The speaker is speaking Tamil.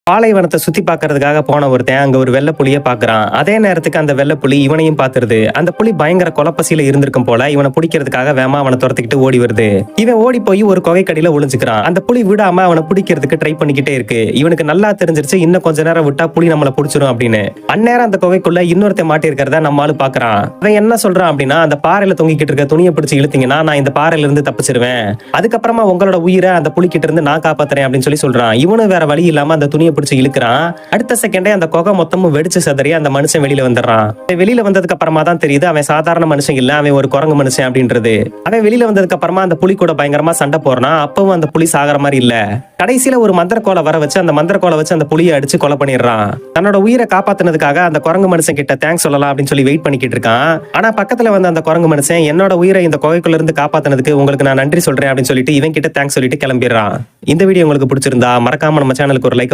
பாலைவனத்தை சுத்தி பாக்குறதுக்காக போன ஒருத்தன் அங்க ஒரு வெள்ளை புலியை பாக்குறான். அதே நேரத்துக்கு அந்த வெள்ளை புலி இவனையும் பாத்துருது. அந்த புலி பயங்கர கொலப்பசியில இருந்திருக்கும் போல இவனை பிடிக்கிறதுக்காக வேமா அவனை துரத்திக்கிட்டு ஓடி வருது. இவன் ஓடி போய் ஒரு குகைக்கடியில ஒளிஞ்சுக்கிறான். அந்த புலி விடாம அவனை பிடிக்கிறதுக்கு ட்ரை பண்ணிக்கிட்டே இருக்கு. இவனுக்கு நல்லா தெரிஞ்சிருச்சு இன்னும் கொஞ்ச நேரம் விட்டா புலி நம்மளை பிடிச்சிரும் அப்படின்னு. அந்நேரம் அந்த குகைக்குள்ள இன்னொருத்தன் மாட்டி இருக்கிறத நம்மால பாக்குறான். அவன் என்ன சொல்றான் அப்படின்னா, அந்த பாறையில தொங்கிக்கிட்டு இருக்க துணியை பிடிச்சு இழுத்தீங்கன்னா நான் இந்த பாறையில இருந்து தப்பிச்சிருவேன், அதுக்கப்புறமா உங்களோட உயிரை அந்த புலிக்கிட்ட இருந்து நான் காப்பாத்துறேன் அப்படின்னு சொல்லி சொல்றான். இவனு வேற வழி இல்லாம அந்த துணியை பிடிச்சு இழுக்கிறான். அடுத்த செகண்டே அந்த குகை மொத்தமும் வெடிச்சு சதறி அந்த மனுஷன் வெளியில வந்துடுறான். வெளியில வந்ததுக்கு அப்புறமா தான் தெரியுது அவன் சாதாரண மனுஷன் இல்ல, அவன் ஒரு குரங்கு மனுஷன் அப்படின்றது. அவன் வெளியில வந்ததுக்கு அப்புறமா அந்த புலி கூட பயங்கரமா சண்டை போறான். அப்பவும் அந்த புலி சாகர மாதிரி இல்ல. கடைசியில ஒரு மந்திரக்கோலை வர வச்சு அந்த மந்திரக்கோலை வச்சு அந்த புலியை அடிச்சு கொலை பண்ணிடுறான். தன்னோட உயிரை காப்பாத்தினதுக்காக அந்த குரங்கு மனுஷன் கிட்ட தேங்க்ஸ் சொல்லலாம் அப்படின்னு சொல்லி வெயிட் பண்ணிக்கிட்டு இருக்கான். ஆனா பக்கத்துல வந்து அந்த குரங்கு மனுஷன் என்னோட உயிரை இந்த குகைக்குள்ள இருந்து காப்பாத்தினதுக்கு உங்களுக்கு நான் நன்றி சொல்றேன் அப்படின்னு சொல்லிட்டு இவன் கிட்ட தேங்க்ஸ் சொல்லிட்டு கிளம்பிடுறான். இந்த வீடியோ உங்களுக்கு பிடிச்சிருந்தா மறக்காம நம்ம சேனலுக்கு ஒரு லைக்